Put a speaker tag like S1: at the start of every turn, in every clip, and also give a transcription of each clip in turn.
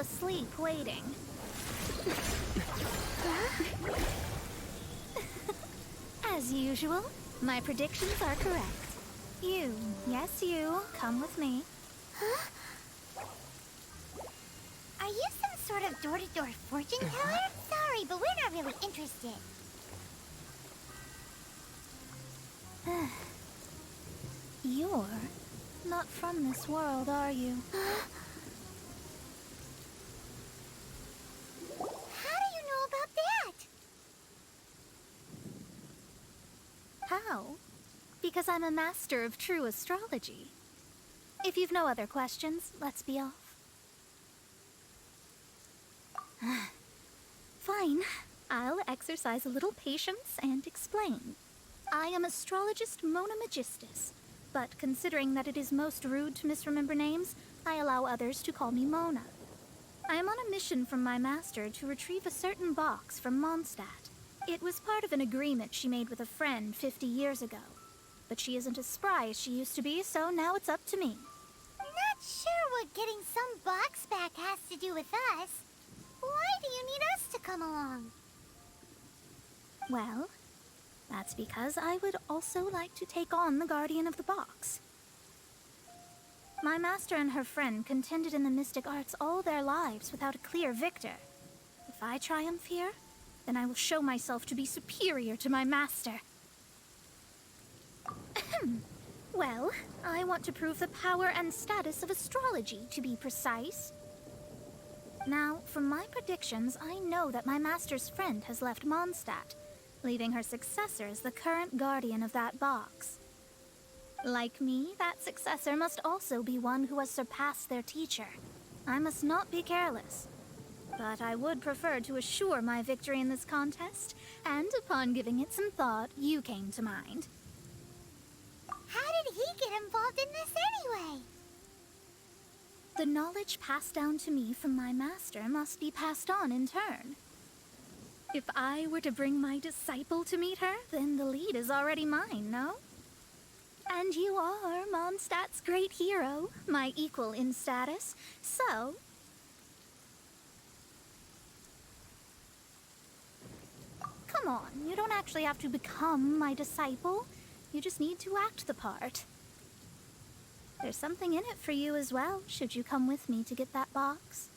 S1: asleep waiting. As usual, my predictions are correct. You, yes you, come with me.
S2: Huh? Are you some sort of door-to-door fortune teller? Sorry, but we're not really interested.
S1: You're not from this world, are you?
S2: How do you know about that?
S1: How? Because I'm a master of true astrology. If you've no other questions, let's be off. Fine. I'll exercise a little patience and explain. I am astrologist Mona Magistus, but considering that it is most rude to misremember names, I allow others to call me Mona. I am on a mission from my master to retrieve a certain box from Mondstadt. It was part of an agreement she made with a friend 50 years ago. But she isn't as spry as she used to be, so now it's up to me.
S2: Not sure what getting some box back has to do with us. Why do you need us to come along?
S1: Well, that's because I would also like to take on the guardian of the box. My master and her friend contended in the mystic arts all their lives without a clear victor. If I triumph here, then I will show myself to be superior to my master. Well, I want to prove the power and status of astrology, to be precise. Now, from my predictions, I know that my master's friend has left Mondstadt, leaving her successor as the current guardian of that box. Like me, that successor must also be one who has surpassed their teacher. I must not be careless. But I would prefer to assure my victory in this contest, and upon giving it some thought, you came to mind.
S2: How did he get involved in this anyway?
S1: The knowledge passed down to me from my master must be passed on in turn. If I were to bring my disciple to meet her, then the lead is already mine, no? And you are Mondstadt's great hero, my equal in status, so... Come on, you don't actually have to become my disciple. You just need to act the part. There's something in it for you as well, should you come with me to get that box.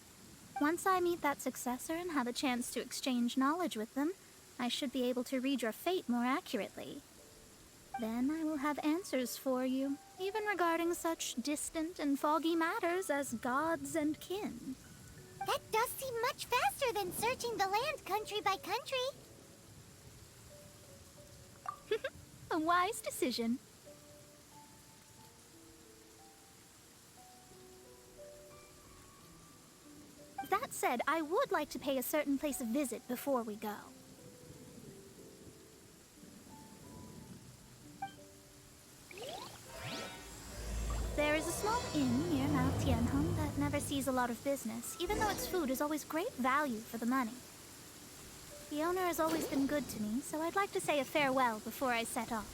S1: Once I meet that successor and have a chance to exchange knowledge with them, I should be able to read your fate more accurately. Then I will have answers for you, even regarding such distant and foggy matters as gods and kin.
S2: That does seem much faster than searching the land country by country.
S1: A wise decision. That said, I would like to pay a certain place a visit before we go. There is a small inn near Mount Tianheng that never sees a lot of business, even though its food is always great value for the money. The owner has always been good to me, so I'd like to say a farewell before I set off.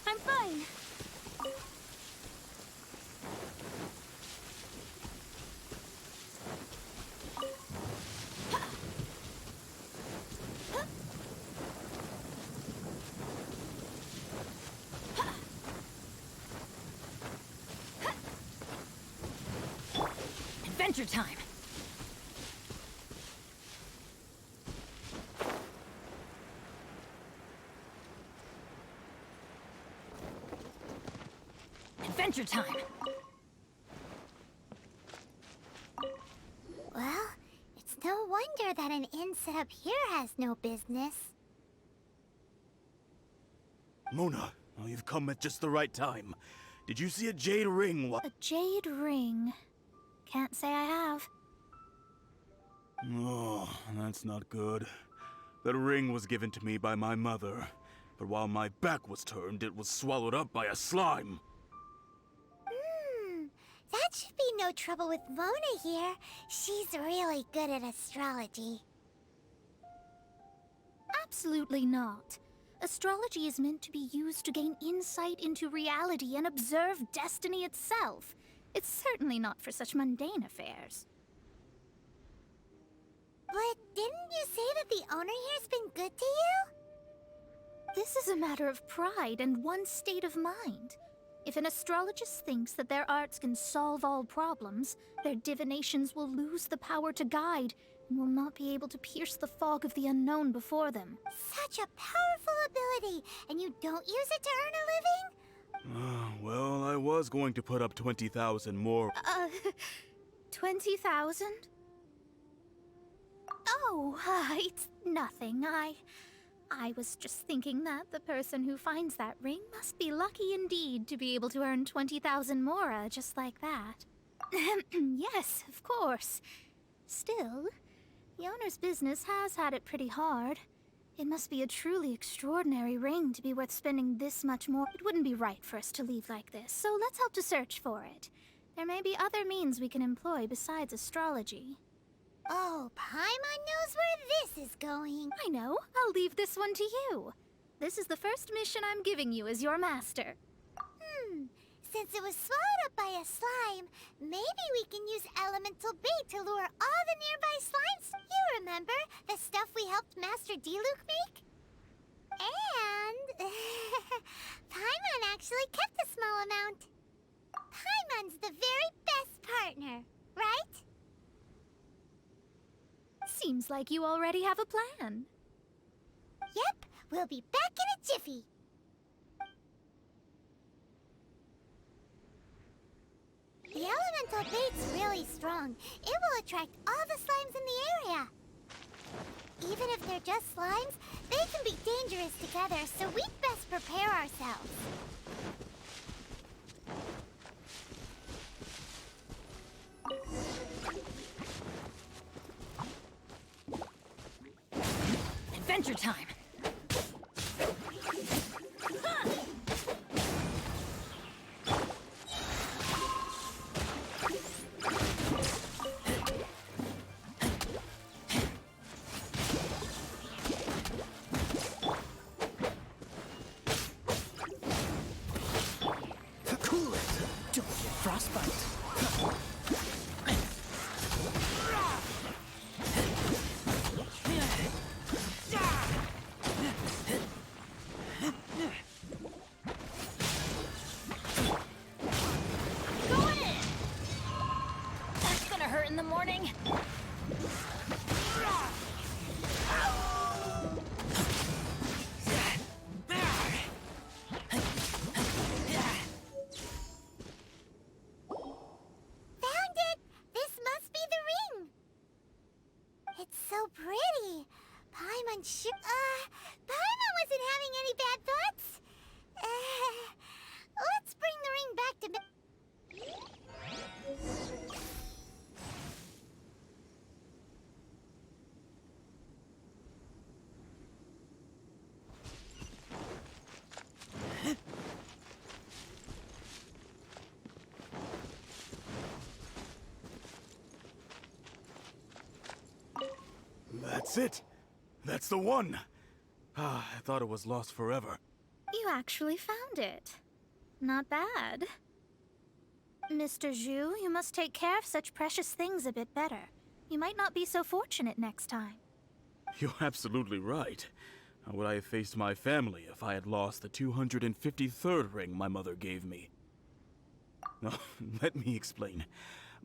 S1: I'm fine. Adventure time. Adventure time.
S2: Well, it's no wonder that an inn set up here has no business.
S3: Mona, oh, you've come at just the right time. Did you see a jade ring?
S1: A jade ring. Can't say I have.
S3: Oh, that's not good. The ring was given to me by my mother, but while my back was turned, it was swallowed up by a slime.
S2: That should be no trouble with Mona here. She's really good at astrology.
S1: Absolutely not. Astrology is meant to be used to gain insight into reality and observe destiny itself. It's certainly not for such mundane affairs.
S2: But didn't you say that the owner here's been good to you?
S1: This is a matter of pride and one's state of mind. If an astrologist thinks that their arts can solve all problems, their divinations will lose the power to guide and will not be able to pierce the fog of the unknown before them.
S2: Such a powerful ability, and you don't use it to earn a living?
S3: Well, I was going to put up 20,000 more.
S1: 20,000? Oh, it's nothing. I was just thinking that the person who finds that ring must be lucky indeed to be able to earn 20,000 mora just like that. Yes, of course. Still, the owner's business has had it pretty hard. It must be a truly extraordinary ring to be worth spending this much more. It wouldn't be right for us to leave like this, so let's help to search for it. There may be other means we can employ besides astrology.
S2: Oh, Paimon knows where this is going.
S1: I know. I'll leave this one to you. This is the first mission I'm giving you as your master.
S2: Since it was swallowed up by a slime, maybe we can use elemental bait to lure all the nearby slimes. You remember the stuff we helped Master Diluc make? And Paimon actually kept a small amount. Paimon's the very best partner, right?
S1: Seems like you already have a plan.
S2: Yep, we'll be back in a jiffy. The elemental bait's really strong. It will attract all the slimes in the area. Even if they're just slimes, they can be dangerous together, so we'd best prepare ourselves.
S1: Adventure time!
S4: Cool it! Don't get frostbite!
S1: Going in! That's gonna hurt in the morning.
S2: Found it! This must be the ring! It's so pretty. Paimon Paimon wasn't having any bad thoughts. Let's bring the ring back to...
S3: That's it. That's the one. I thought it was lost forever.
S1: You actually found it. Not bad. Mr. Zhu, you must take care of such precious things a bit better. You might not be so fortunate next time.
S3: You're absolutely right. How would I have faced my family if I had lost the 253rd ring my mother gave me? Oh, let me explain.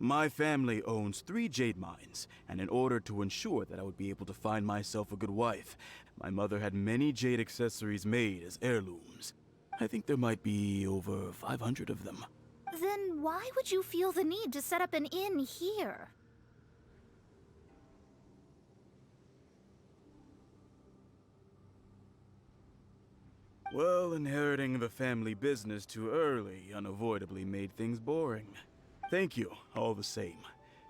S3: My family owns 3 jade mines, and in order to ensure that I would be able to find myself a good wife, my mother had many jade accessories made as heirlooms. I think there might be over 500 of them.
S1: Then why would you feel the need to set up an inn here?
S3: Well, inheriting the family business too early unavoidably made things boring. Thank you, all the same.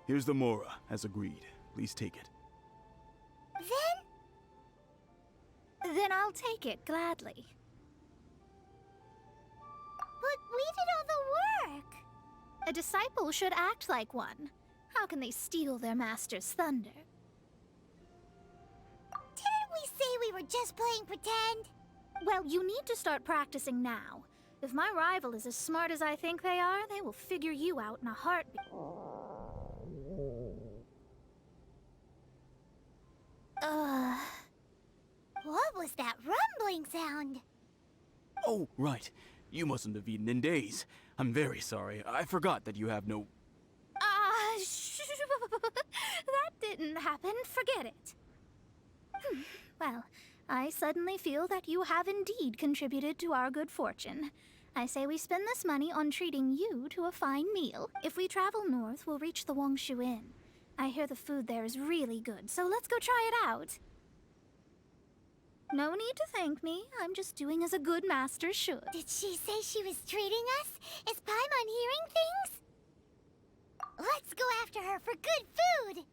S3: Here's the mora, as agreed. Please take it.
S2: Then...
S1: Then I'll take it gladly.
S2: But we did all the work.
S1: A disciple should act like one. How can they steal their master's thunder?
S2: Didn't we say we were just playing pretend?
S1: Well, you need to start practicing now. If my rival is as smart as I think they are, they will figure you out in a heartbeat.
S2: What was that rumbling sound?
S3: Oh, right. You mustn't have eaten in days. I'm very sorry. I forgot that you have no...
S1: That didn't happen. Forget it. Well, I suddenly feel that you have indeed contributed to our good fortune. I say we spend this money on treating you to a fine meal. If we travel north, we'll reach the Wongshu Inn. I hear the food there is really good, so let's go try it out. No need to thank me. I'm just doing as a good master should.
S2: Did she say she was treating us? Is Paimon hearing things? Let's go after her for good food!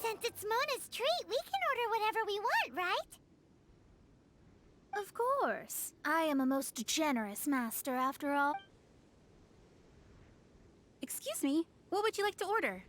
S2: Since it's Mona's treat, we can order whatever we want, right?
S1: Of course. I am a most generous master, after all.
S5: Excuse me, what would you like to order?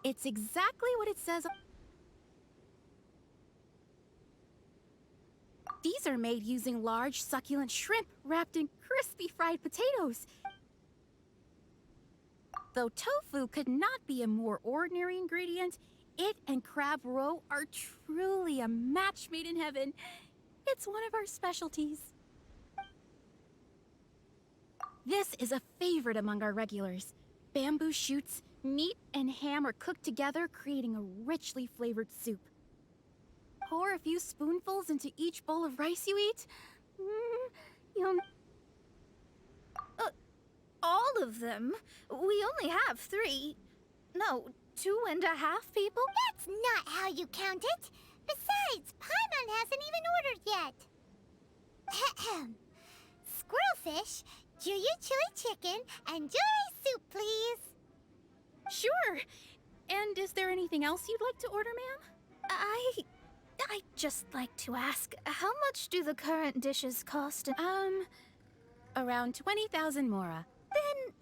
S5: It's exactly what it says. These are made using large, succulent shrimp wrapped in crispy fried potatoes. Though tofu could not be a more ordinary ingredient, it and crab roe are truly a match made in heaven. It's one of our specialties. This is a favorite among our regulars. Bamboo shoots, meat, and ham are cooked together, creating a richly flavored soup. Pour a few spoonfuls into each bowl of rice you eat. Yum.
S1: All of them? We only have 3. No, 2.5 people?
S2: That's not how you count it. Besides, Paimon hasn't even ordered yet. Squirrelfish, Juyu chili chicken, and jewelry soup, please.
S5: Sure. And is there anything else you'd like to order, ma'am?
S1: I'd just like to ask, how much do the current dishes cost?
S5: Around 20,000 mora.
S1: Then,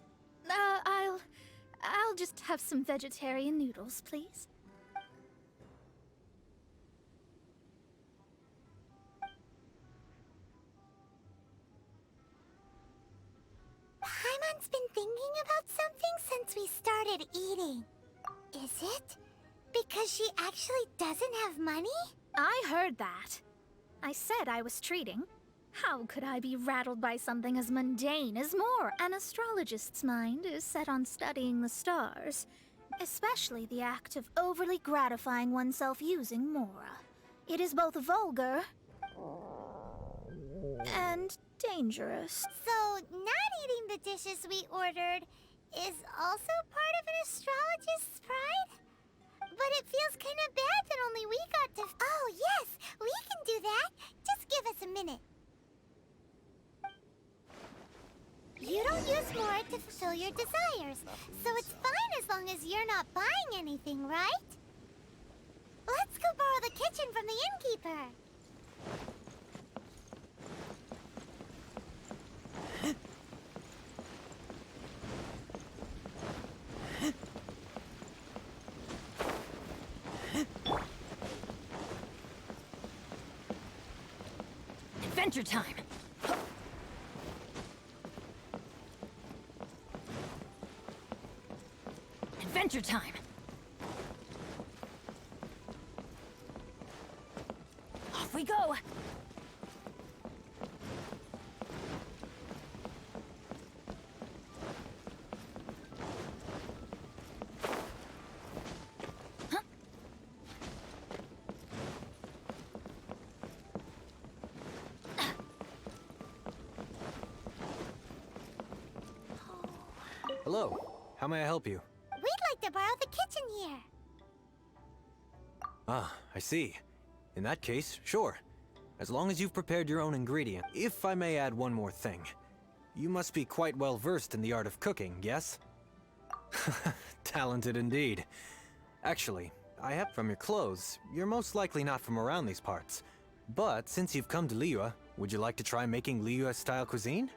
S1: I'll just have some vegetarian noodles, please.
S2: Paimon's been thinking about something since we started eating. Is it because she actually doesn't have money?
S1: I heard that. I said I was treating. How could I be rattled by something as mundane as Mora? An astrologist's mind is set on studying the stars, especially the act of overly gratifying oneself using Mora. It is both vulgar and dangerous.
S2: So, not eating the dishes we ordered is also part of an astrologist's pride? But it feels kind of bad that only we got to... Oh, yes! We can do that! Just give us a minute. You don't use Mora to to fulfill your desires. So it's fine as long as you're not buying anything, right? Let's go borrow the kitchen from the innkeeper.
S5: Adventure time! Adventure time! Off we go!
S6: Hello. How may I help you?
S2: We'd like to borrow the kitchen here.
S6: Ah, I see. In that case, sure. As long as you've prepared your own ingredient. If I may add one more thing. You must be quite well versed in the art of cooking, yes? Talented indeed. Actually, I have from your clothes, you're most likely not from around these parts. But since you've come to Liyue, would you like to try making Liyue-style cuisine?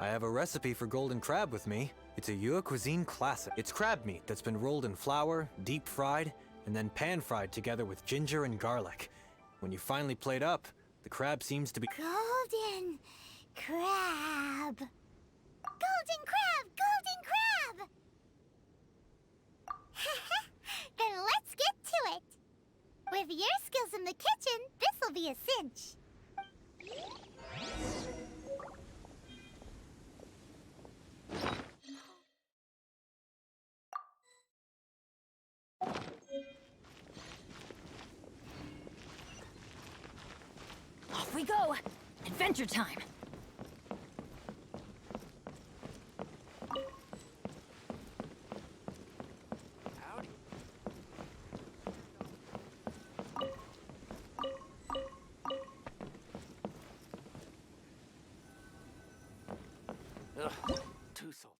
S6: I have a recipe for golden crab with me. It's a Liyue cuisine classic. It's crab meat that's been rolled in flour, deep fried, and then pan-fried together with ginger and garlic. When you finally plate up, the crab seems to be...
S2: Golden crab. Golden crab! Golden crab! Then let's get to it. With your skills in the kitchen, this'll be a cinch.
S5: Off we go! Adventure time!
S4: Ugh, too salty.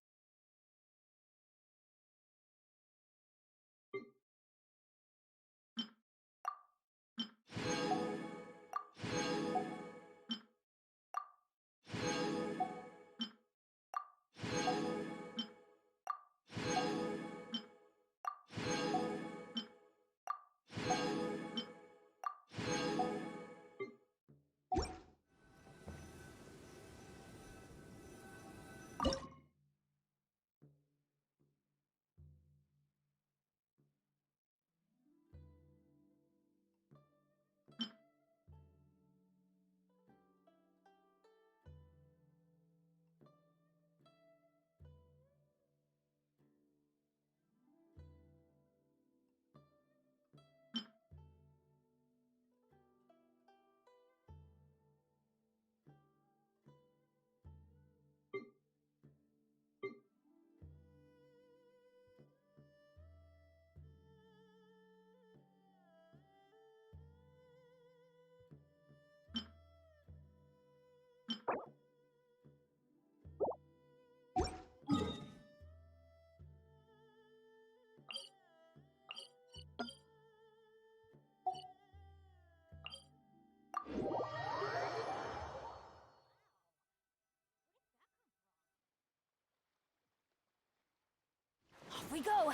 S5: Off we go!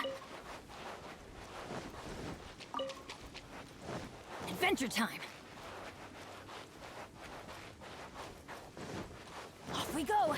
S5: Adventure time! Off we go!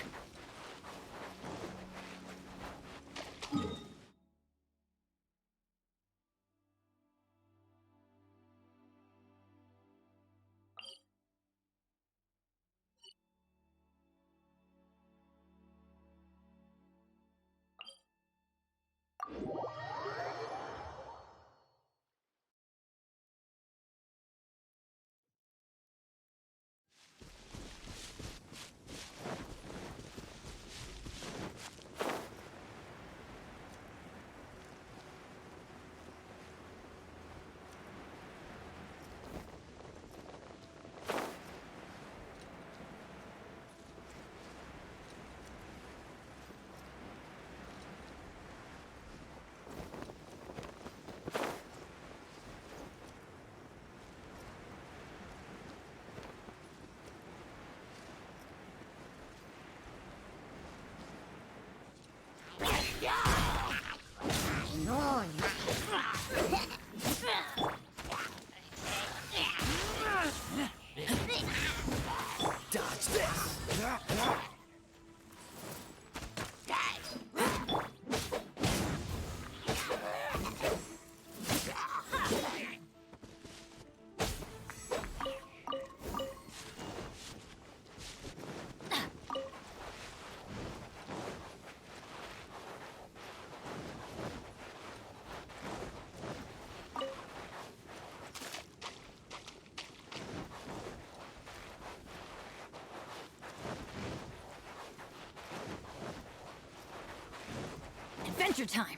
S5: Adventure time!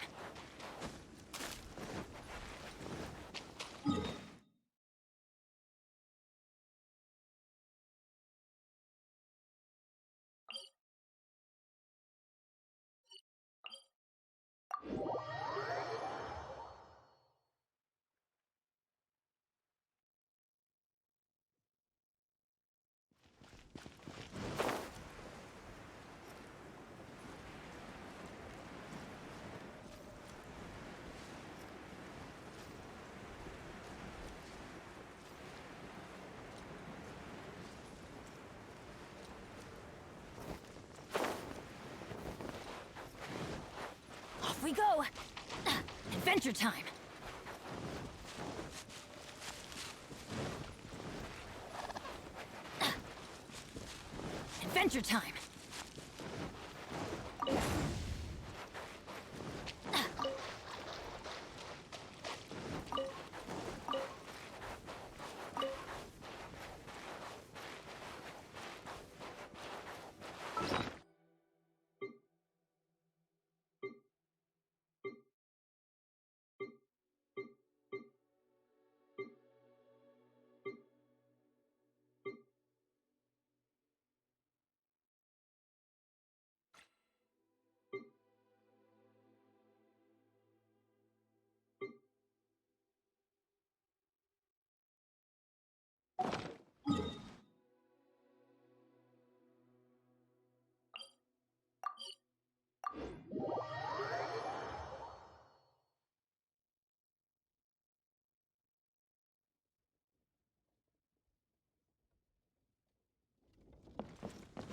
S5: Off we go! Adventure time! Adventure time!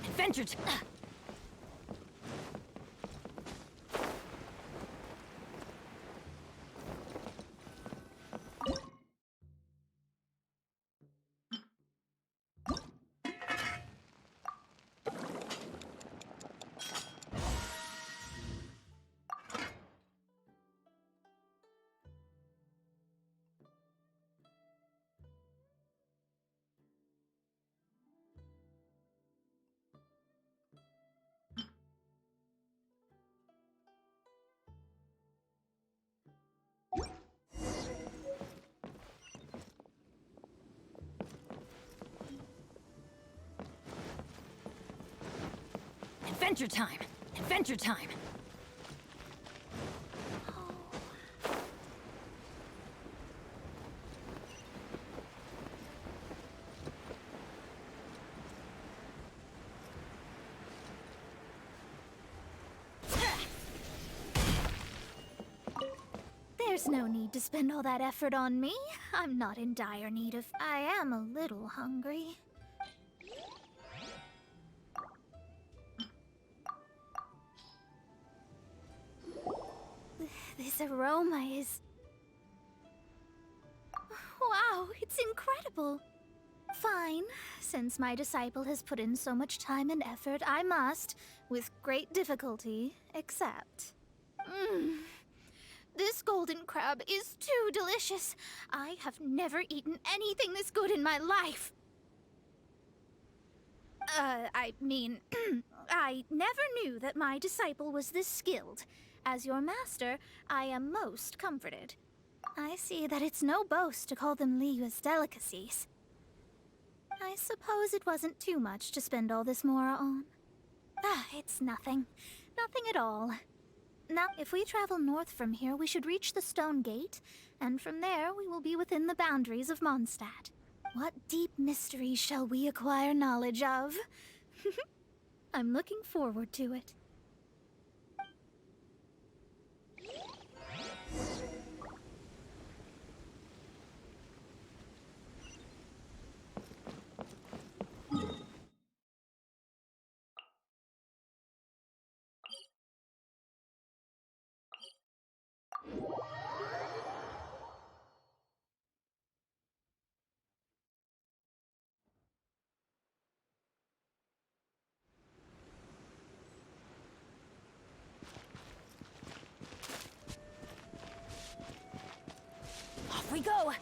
S5: Adventure time! Adventure time! Adventure time!
S1: There's no need to spend all that effort on me. I'm not in dire need of... I am a little hungry. This aroma is... Wow, it's incredible. Fine. Since my disciple has put in so much time and effort, I must, with great difficulty, accept. This golden crab is too delicious. I have never eaten anything this good in my life. I mean, I never knew that my disciple was this skilled. As your master, I am most comforted. I see that it's no boast to call them Liyue's delicacies. I suppose it wasn't too much to spend all this mora on. It's nothing. Nothing at all. Now, if we travel north from here, we should reach the Stone Gate, and from there we will be within the boundaries of Mondstadt. What deep mysteries shall we acquire knowledge of? I'm looking forward to it.
S5: Off we go!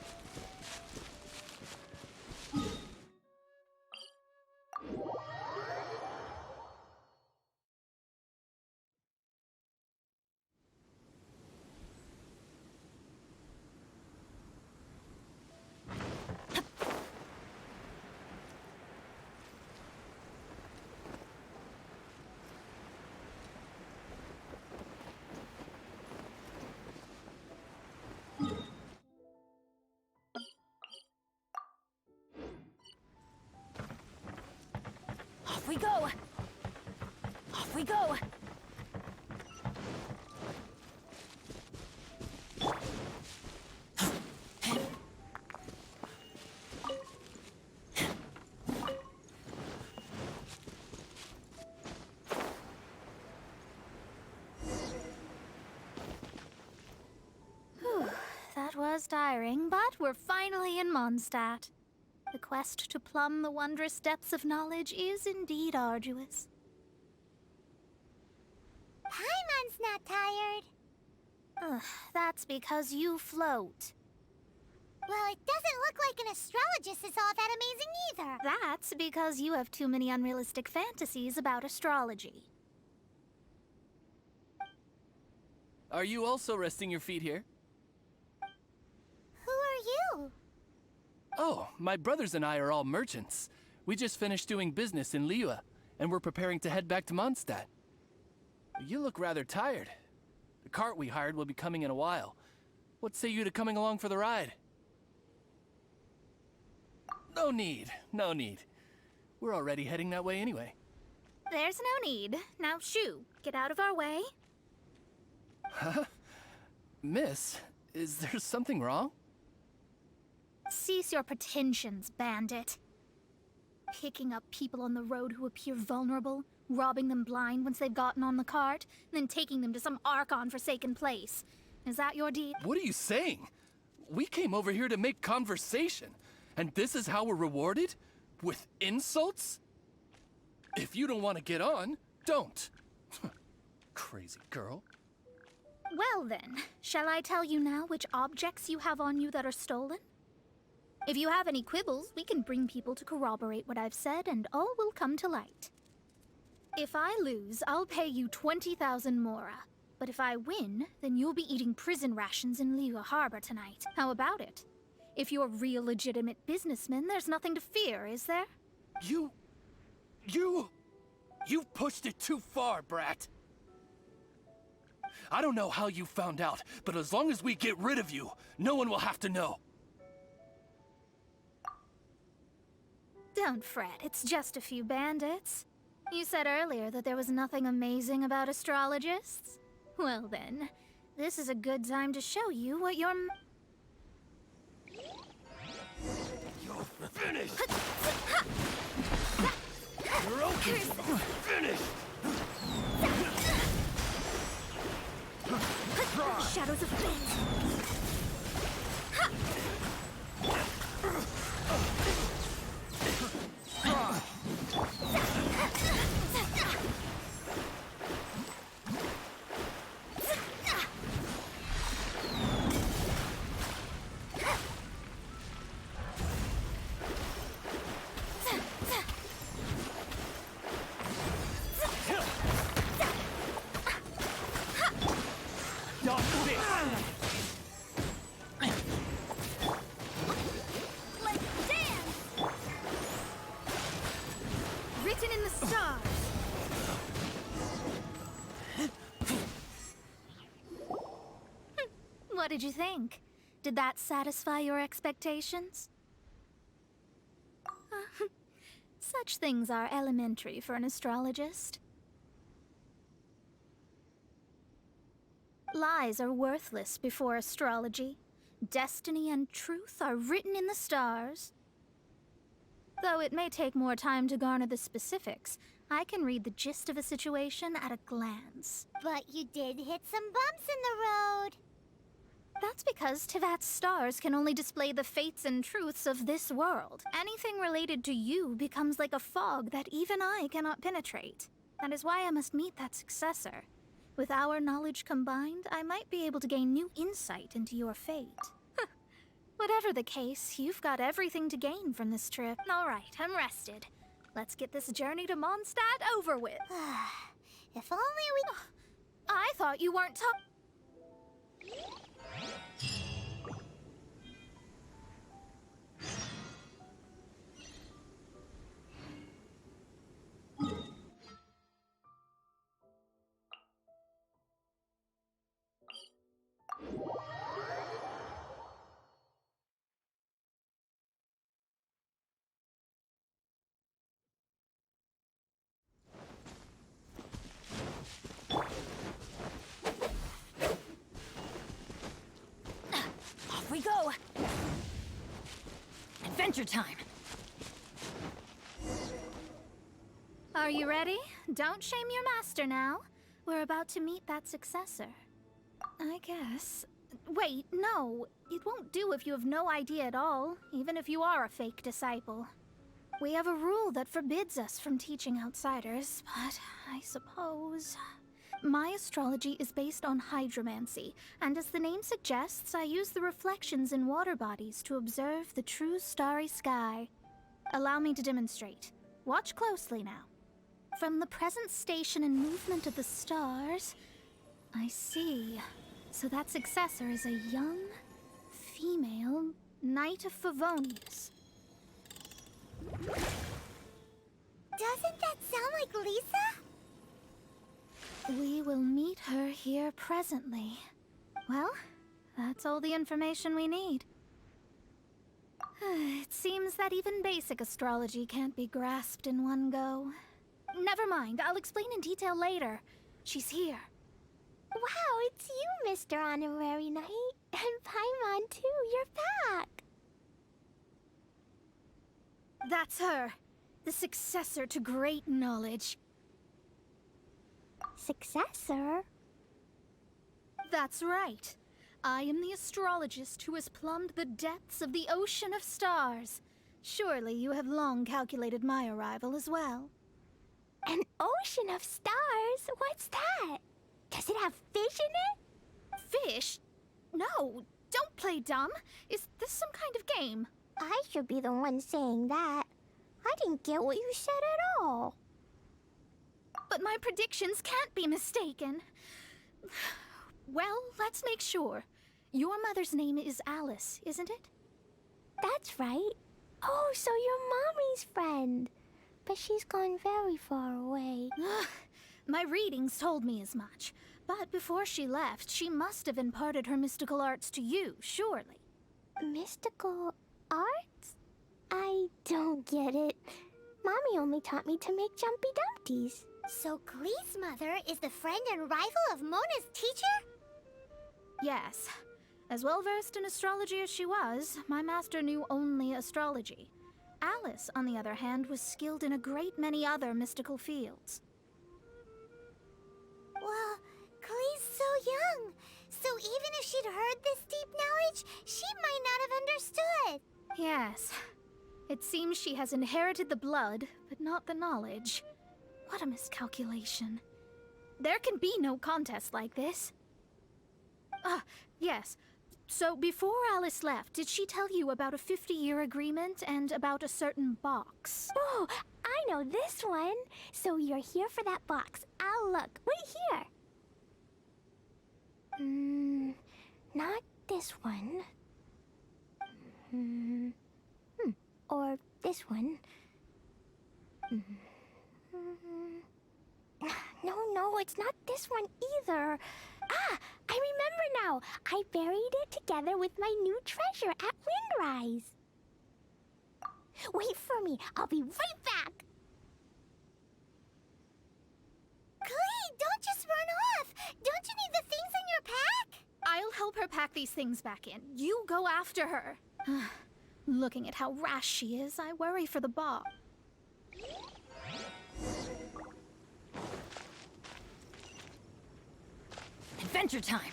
S5: we go!
S1: That was tiring, but we're finally in Mondstadt. The quest to plumb the wondrous depths of knowledge is indeed arduous.
S2: Paimon's not tired.
S1: Ugh, that's because you float.
S2: Well, it doesn't look like an astrologist is all that amazing either.
S1: That's because you have too many unrealistic fantasies about astrology.
S4: Are you also resting your feet here?
S2: Who are you?
S4: Oh, my brothers and I are all merchants. We just finished doing business in Liyue, and we're preparing to head back to Mondstadt. You look rather tired. The cart we hired will be coming in a while. What say you to coming along for the ride? No need, no need. We're already heading that way anyway.
S1: There's no need. Now shoo, get out of our way.
S4: Huh? Miss, is there something wrong?
S1: Cease your pretensions, bandit. Picking up people on the road who appear vulnerable, robbing them blind once they've gotten on the cart, and then taking them to some Archon-forsaken place. Is that your deed?
S4: What are you saying? We came over here to make conversation, and this is how we're rewarded? With insults? If you don't want to get on, don't. Crazy girl.
S1: Well then, shall I tell you now which objects you have on you that are stolen? If you have any quibbles, we can bring people to corroborate what I've said, and all will come to light. If I lose, I'll pay you 20,000 mora. But if I win, then you'll be eating prison rations in Liyue Harbor tonight. How about it? If you're real legitimate businessmen, there's nothing to fear, is there?
S4: You've pushed it too far, brat. I don't know how you found out, but as long as we get rid of you, no one will have to know.
S1: Don't fret, it's just a few bandits. You said earlier that there was nothing amazing about astrologists. Well then, this is a good time to show you what you're...
S4: You're finished! You're okay! Finished!
S1: Shadows of fate! Written in the stars. What did you think? Did that satisfy your expectations? Such things are elementary for an astrologist. Lies are worthless before astrology. Destiny and truth are written in the stars. Though it may take more time to garner the specifics, I can read the gist of a situation at a glance.
S2: But you did hit some bumps in the road.
S1: That's because Tevat's stars can only display the fates and truths of this world. Anything related to you becomes like a fog that even I cannot penetrate. That is why I must meet that successor. With our knowledge combined, I might be able to gain new insight into your fate. Whatever the case, you've got everything to gain from this trip. All right, I'm rested. Let's get this journey to Mondstadt over with.
S2: If only we...
S1: I thought you weren't
S5: Adventure time!
S1: Are you ready? Don't shame your master now. We're about to meet that successor. I guess. Wait, no. It won't do if you have no idea at all, even if you are a fake disciple. We have a rule that forbids us from teaching outsiders, but I suppose... My astrology is based on hydromancy, and as the name suggests, I use the reflections in water bodies to observe the true starry sky. Allow me to demonstrate. Watch closely now. From the present station and movement of the stars, I see. So that successor is a young, female Knight of Favonius.
S2: Doesn't that sound like Lisa?
S1: We will meet her here presently. Well, that's all the information we need. It seems that even basic astrology can't be grasped in one go. Never mind, I'll explain in detail later. She's here.
S2: Wow, it's you, Mr. Honorary Knight. And Paimon, too. You're back.
S1: That's her. The successor to great knowledge.
S2: Successor?
S1: That's right. I am the astrologist who has plumbed the depths of the ocean of stars. Surely you have long calculated my arrival as well.
S2: An ocean of stars? What's that? Does it have fish in it?
S1: Fish? No, don't play dumb. Is this some kind of game?
S2: I should be the one saying that. I didn't get what you said at all.
S1: But my predictions can't be mistaken. Well, let's make sure. Your mother's name is Alice, isn't it?
S2: That's right. Oh, so you're Mommy's friend. But she's gone very far away.
S1: My readings told me as much. But before she left, she must have imparted her mystical arts to you, surely.
S2: Mystical arts? I don't get it. Mommy only taught me to make jumpy dumpties. So Klee's mother is the friend and rival of Mona's teacher?
S1: Yes. As well-versed in astrology as she was, my master knew only astrology. Alice, on the other hand, was skilled in a great many other mystical fields.
S2: Well, Klee's so young. So even if she'd heard this deep knowledge, she might not have understood.
S1: Yes. It seems she has inherited the blood, but not the knowledge. What a miscalculation. There can be no contest like this. Ah, yes. So before Alice left, did she tell you about a 50-year agreement and about a certain box?
S2: Oh, I know this one. So you're here for that box. I'll look. Wait here. Not this one. Or this one. No, it's not this one either. Ah, I remember now. I buried it together with my new treasure at Windrise. Wait for me. I'll be right back. Klee, don't just run off. Don't you need the things in your pack?
S1: I'll help her pack these things back in. You go after her. Looking at how rash she is, I worry for the box.
S5: Adventure time!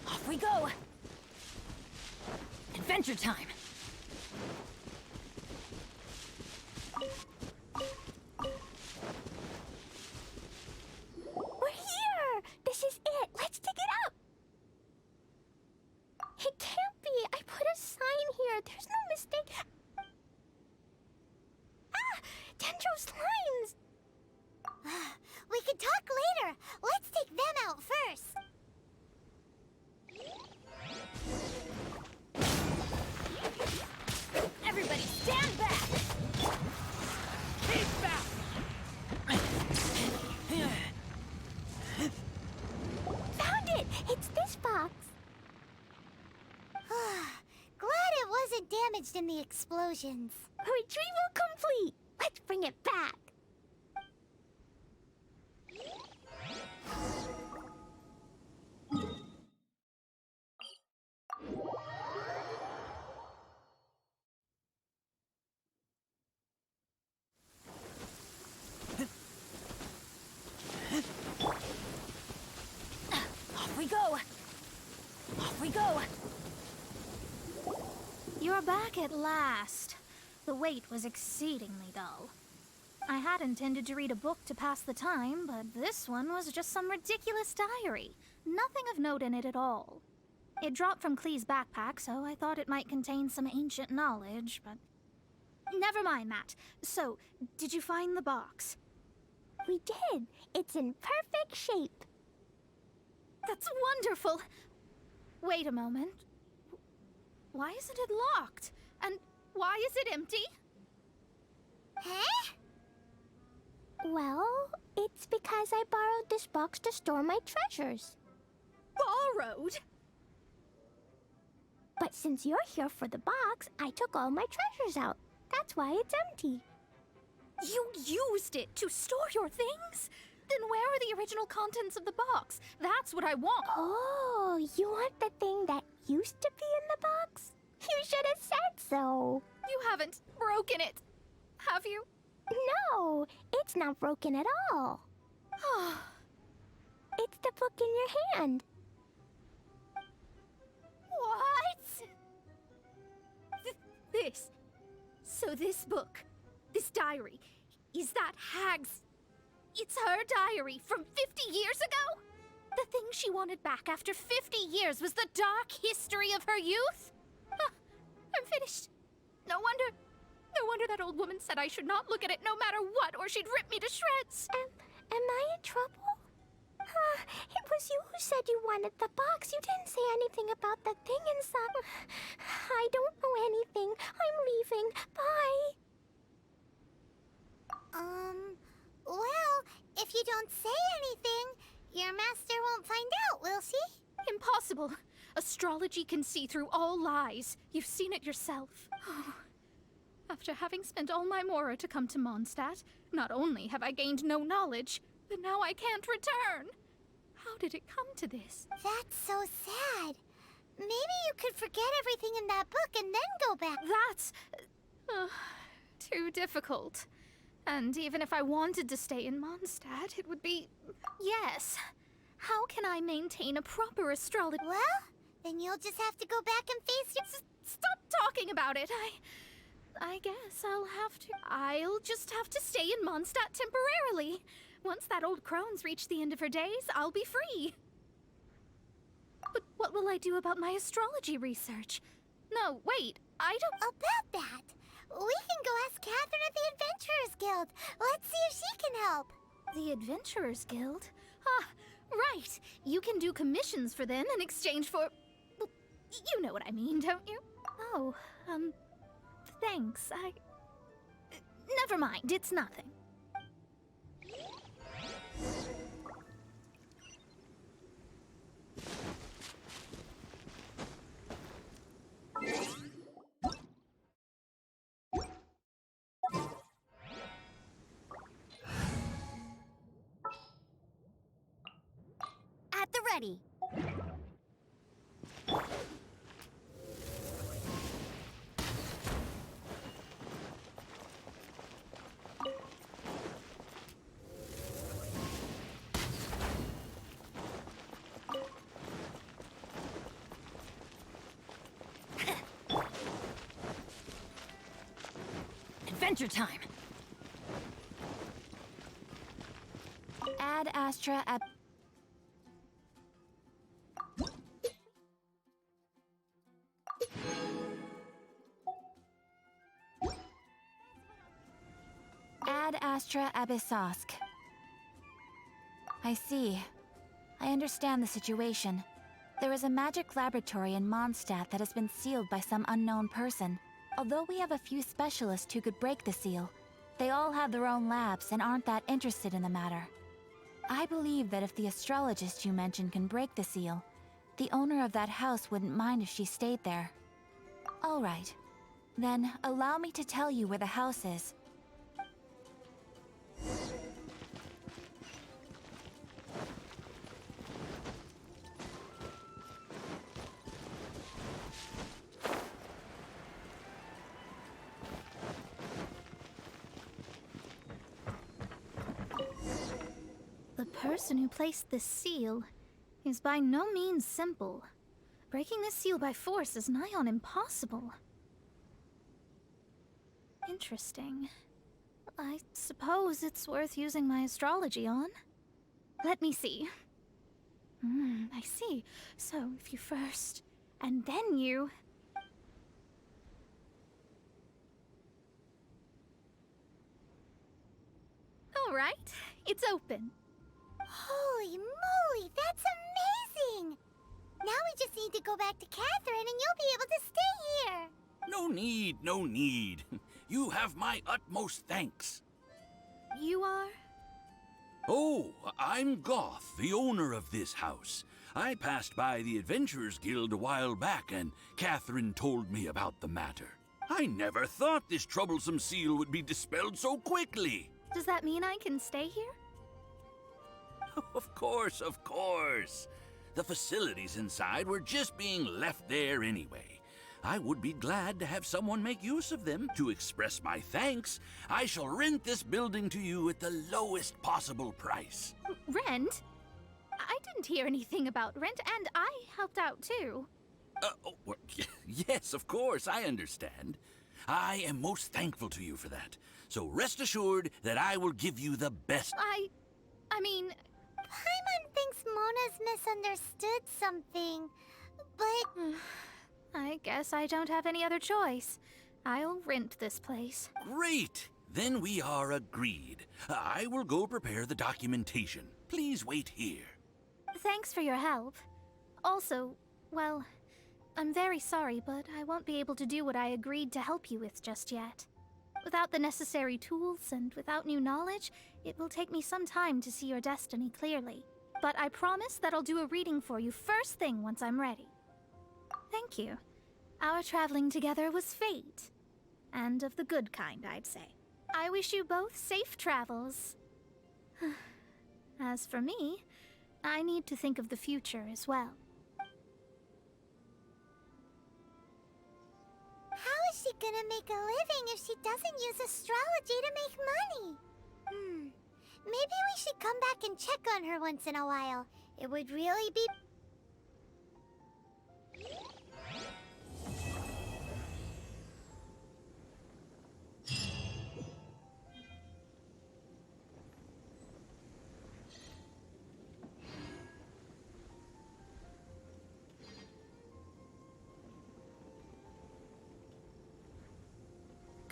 S5: Off we go! Adventure time!
S2: We're here! This is it! Let's dig it up! It can't be! I put a sign here! There's no mistake! Ah! Dendro slimes! We can talk later! Let's take them out first!
S5: Everybody stand back!
S4: Keep back!
S2: Found it! It's this box! Glad it wasn't damaged in the explosions. Retrieval complete! Let's bring it back!
S5: Off we go! Off we go!
S1: You're back at last. The wait was exceedingly dull. I had intended to read a book to pass the time, but this one was just some ridiculous diary. Nothing of note in it at all. It dropped from Klee's backpack, so I thought it might contain some ancient knowledge, but... Never mind that. So, did you find the box?
S2: We did. It's in perfect shape.
S1: That's wonderful! Wait a moment. Why isn't it locked? And why is it empty?
S2: Huh? Well, it's because I borrowed this box to store my treasures.
S1: Borrowed?
S2: But since you're here for the box, I took all my treasures out. That's why it's empty.
S1: You used it to store your things? Then where are the original contents of the box? That's what I want.
S2: Oh, you want the thing that used to be in the box? You should have said so.
S1: You haven't broken it, have you?
S2: No, it's not broken at all. It's the book in your hand.
S1: What? This. So this book, this diary, is that Hag's... It's her diary from 50 years ago? The thing she wanted back after 50 years was the dark history of her youth? I'm finished. No wonder that old woman said I should not look at it no matter what, or she'd rip me to shreds.
S2: Am I in trouble? It was you who said you wanted the box. You didn't say anything about the thing inside. I don't know anything. I'm leaving. Bye. Well, if you don't say anything, your master won't find out, will she?
S1: Impossible. Astrology can see through all lies. You've seen it yourself. After having spent all my mora to come to Mondstadt, not only have I gained no knowledge, but now I can't return. How did it come to this?
S2: That's so sad. Maybe you could forget everything in that book and then go back.
S1: That's... too difficult. And even if I wanted to stay in Mondstadt, it would be... Yes. How can I maintain a proper astrology?
S2: Well, then you'll just have to go back and face your...
S1: Stop talking about it. I guess I'll just have to stay in Mondstadt temporarily. Once that old crone's reached the end of her days, I'll be free. But what will I do about my astrology research? No, wait, I don't...
S2: About that, we can go ask Catherine at the Adventurers Guild. Let's see if she can help.
S1: The Adventurers Guild? Ah, right. You can do commissions for them in exchange for... Well, you know what I mean, don't you? Oh, thanks. Never mind, it's nothing.
S2: At the ready.
S5: Adventure time! Ad Astra ab... Ad Astra Abyssosk. I see. I understand the situation. There is a magic laboratory in Mondstadt that has been sealed by some unknown person. Although we have a few specialists who could break the seal, they all have their own labs and aren't that interested in the matter. I believe that if the astrologist you mentioned can break the seal, the owner of that house wouldn't mind if she stayed there. All right.
S7: Then allow me to tell you where the house is.
S1: The person who placed this seal is by no means simple. Breaking this seal by force is nigh on impossible. Interesting. I suppose it's worth using my astrology on. Let me see. I see. So, if you first, and then you... Alright, it's open.
S2: Holy moly, that's amazing! Now we just need to go back to Catherine and you'll be able to stay here.
S8: No need, no need. You have my utmost thanks.
S1: You are?
S8: Oh, I'm Goth, the owner of this house. I passed by the Adventurers Guild a while back, and Catherine told me about the matter. I never thought this troublesome seal would be dispelled so quickly.
S1: Does that mean I can stay here?
S8: Of course, of course. The facilities inside were just being left there anyway. I would be glad to have someone make use of them. To express my thanks, I shall rent this building to you at the lowest possible price.
S1: Rent? I didn't hear anything about rent, and I helped out too.
S8: Yes, of course, I understand. I am most thankful to you for that. So rest assured that I will give you the best.
S1: I mean...
S2: Paimon thinks Mona's misunderstood something, but...
S1: I guess I don't have any other choice. I'll rent this place.
S8: Great! Then we are agreed. I will go prepare the documentation. Please wait here.
S1: Thanks for your help. Also, well, I'm very sorry, but I won't be able to do what I agreed to help you with just yet. Without the necessary tools and without new knowledge, it will take me some time to see your destiny clearly. But I promise that I'll do a reading for you first thing once I'm ready. Thank you. Our traveling together was fate. And of the good kind, I'd say. I wish you both safe travels. As for me, I need to think of the future as well.
S2: How is she gonna make a living if she doesn't use astrology to make money? Maybe we should come back and check on her once in a while. It would really be...